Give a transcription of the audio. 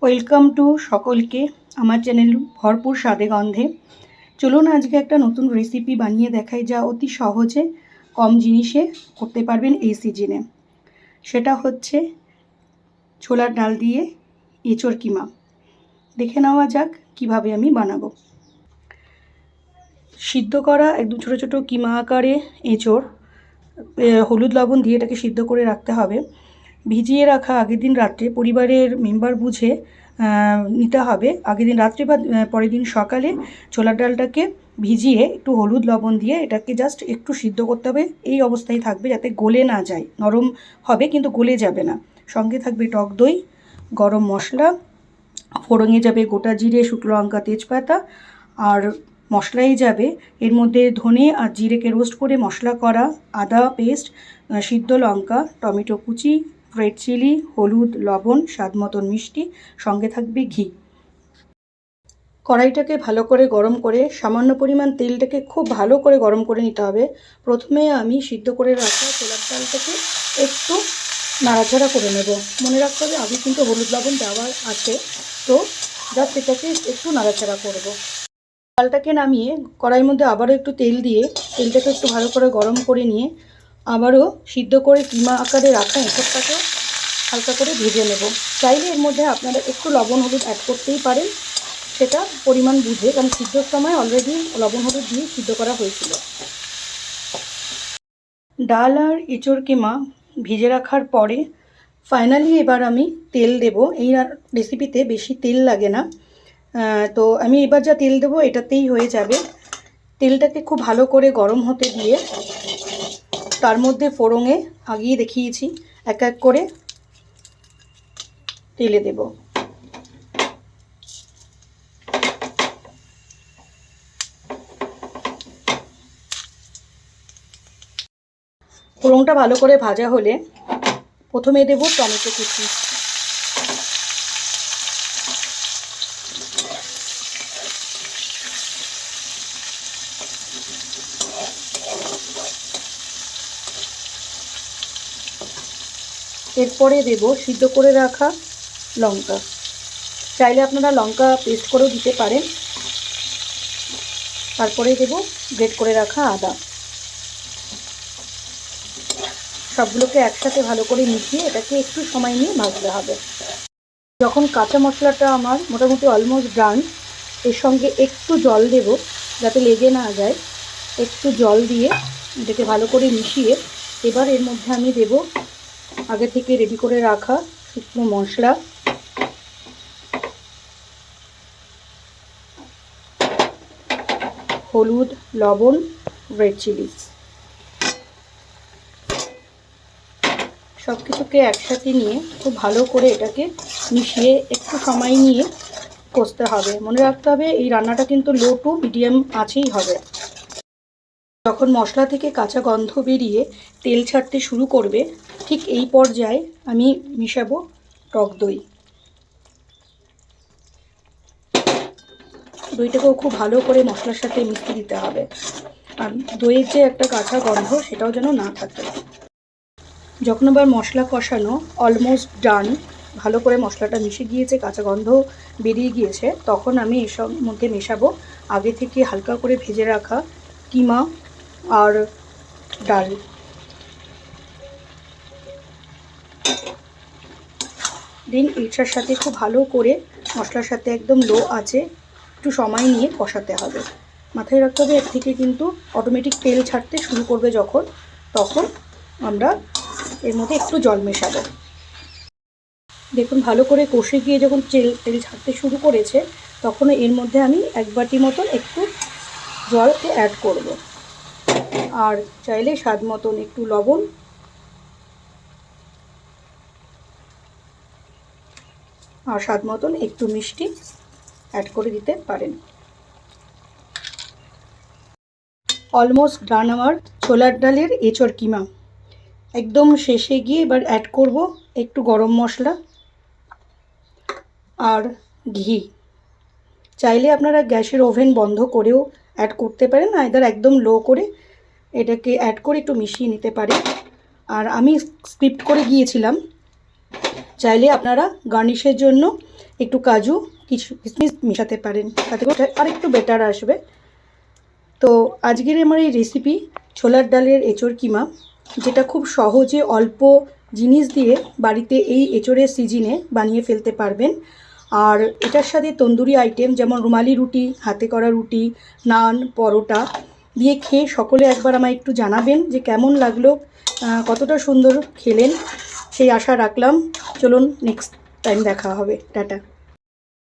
Welcome to সকলকে আমার channel ভরপুর স্বাদে গন্ধে। চলুন আজকে একটা নতুন রেসিপি বানিয়ে দেখাই, যা অতি সহজে কম জিনিসে করতে পারবেন এই সিজনে। সেটা হচ্ছে ছোলার ডাল দিয়ে এঁচোড় কিমা। দেখে নেওয়া যাক কিভাবে আমি বানাবো। সিদ্ধ করা একদম ছোটো ছোটো কিমা আকারে এঁচোড় হলুদ লবণ দিয়ে এটাকে সিদ্ধ করে রাখতে হবে। ভিজিয়ে রাখা আগের দিন রাত্রে পরিবারের মেম্বার বুঝে নিতে হবে। আগের দিন রাত্রে বা পরের দিন সকালে ছোলার ডালটাকে ভিজিয়ে একটু হলুদ লবণ দিয়ে এটাকে জাস্ট একটু সিদ্ধ করতে হবে। এই অবস্থায় থাকবে যাতে গলে না যায়, নরম হবে কিন্তু গলে যাবে না। সঙ্গে থাকবে টক দই, গরম মশলা, ফোড়নে যাবে গোটা জিরে, শুকনো লঙ্কা, তেজপাতা, আর মশলাই যাবে এর মধ্যে ধনে আর জিরেকে রোস্ট করে মশলা করা, আদা পেস্ট, সিদ্ধ লঙ্কা, টমেটো কুচি, রেড চিলি, হলুদ, লবণ, স্বাদ মতন মিষ্টি, সঙ্গে থাকবে ঘি। কড়াইটাকে ভালো করে গরম করে সামান্য পরিমাণ তেলটাকে খুব ভালো করে গরম করে নিতে হবে। প্রথমে আমি সিদ্ধ করে রাখা ছোলার ডালটাকে একটু নাড়াচাড়া করে নেব। মনে রাখতে হবে আগে কিন্তু হলুদ লবণ দেওয়া আছে, তো জাস্ট এটাকে একটু নাড়াচাড়া করব। ডালটাকে নামিয়ে কড়াইয়ের মধ্যে আবারও একটু তেল দিয়ে তেলটাকে একটু ভালো করে গরম করে নিয়ে আবারও সিদ্ধ করে কিমা আকারে রাখা এঁচোড়টাকে হালকা করে ভেজে নেব। চাইলে এর মধ্যে আপনারা একটু লবণ হলুদ অ্যাড করতেই পারেন, সেটা পরিমাণ বুঝে, কারণ সিদ্ধর সময় অলরেডি লবণ হলুদ দিয়ে সিদ্ধ করা হয়েছিল। ডাল আর এঁচোড় কিমা ভেজে রাখার পরে ফাইনালি এবার আমি তেল দেব। এই রেসিপিতে বেশি তেল লাগে না, তো আমি এবার যা তেল দেবো এটাতেই হয়ে যাবে। তেলটাকে খুব ভালো করে গরম হতে দিয়ে তার মধ্যে ফোড়নে আগেই দেখিয়েছি এক এক করে তেলে দেব। ফোড়নটা ভালো করে ভাজা হলে প্রথমে দেব টমেটো কুচি, এরপরে দেব সিদ্ধ করে রাখা লঙ্কা। চাইলে আপনারা লঙ্কা পেস্ট করেও দিতে পারেন। তারপরে দেব গ্রেট করে রাখা আদা। সবগুলোকে একসাথে ভালো করে মিশিয়ে এটাকে একটু সময় নিয়ে ভাজতে হবে। যখন কাঁচা মশলাটা আমার মোটামুটি অলমোস্ট ডান, এর সঙ্গে একটু জল দেব যাতে লেগে না যায়। একটু জল দিয়ে এটাকে ভালো করে মিশিয়ে এবার এর মধ্যে আমি দেব আগে থেকে রেডি করে রাখা শুকনো মশলা, হলুদ, লবণ, রেড চিলি, সব কিছুকে একসাথে নিয়ে খুব ভালো করে এটাকে মিশিয়ে একটু সময় নিয়ে কষতে হবে। মনে রাখতে হবে এই রান্নাটা কিন্তু লো টু মিডিয়াম আঁচেই হবে। যখন মশলা থেকে কাঁচা গন্ধ বেরিয়ে তেল ছাড়তে শুরু করবে, ঠিক এই পর্যায়ে আমি মিশাবো টক দই। দইটাকেও খুব ভালো করে মশলার সাথে মিশিয়ে দিতে হবে, আর দইয়ের যে একটা কাঁচা গন্ধ সেটাও যেন না থাকে। যখন আবার মশলা কষানো অলমোস্ট ডান, ভালো করে মশলাটা মিশে গিয়েছে, কাঁচা গন্ধ বেরিয়ে গিয়েছে, তখন আমি এসব মধ্যে মেশাবো আগে থেকে হালকা করে ভেজে রাখা কিমা আর ডাল। দেন এটার সাথে খুব ভালো করে মশলার সাথে একদম লো আছে একটু সময় নিয়ে কষাতে হবে। মাথায় রাখতে হবে এর থেকে কিন্তু অটোমেটিক তেল ছাড়তে শুরু করবে যখন, তখন আমরা এর মধ্যে একটু জল মেশাবো। দেখুন ভালো করে কষে গিয়ে যখন তেল ছাড়তে শুরু করেছে, তখন এর মধ্যে আমি এক বাটি মতন একটু জলকে অ্যাড করব, আর চাইলে স্বাদ মতন একটু লবণ আর স্বাদ মতন একটু মিষ্টি অ্যাড করে দিতে পারেন। অলমোস্ট ডান আমার ছোলার ডালের এঁচোড় কিমা। একদম শেষে গিয়ে এবার অ্যাড করব একটু গরম মশলা আর ঘি। চাইলে আপনারা গ্যাসের ওভেন বন্ধ করেও অ্যাড করতে পারেন, আইদার একদম লো করে এটাকে অ্যাড করে একটু মিশিয়ে নিতে পারেন। আর আমি স্কিপ করে গিয়েছিলাম, চাইলে আপনারা গার্নিশের জন্য একটু কাজু, কিছু কিশমিশ মেশাতে পারেন, তাতে করে আরেকটু বেটার আসবে। তো আজকের আমার এই রেসিপি ছোলার ডালের এঁচোড় কিমা, যেটা খুব সহজে অল্প জিনিস দিয়ে বাড়িতে এই এঁচোড়ের সিজনে বানিয়ে ফেলতে পারবেন। আর এটার সাথে তন্দুরি আইটেম যেমন রুমালি রুটি, হাতে করা রুটি, নান, পরোটা দিয়ে খেয়ে সকলে একবার আমায় একটু জানাবেন যে কেমন লাগলো, কতটা সুন্দর খেলেন, সেই আশা রাখলাম। চলুন নেক্সট টাইম দেখা হবে। টাটা।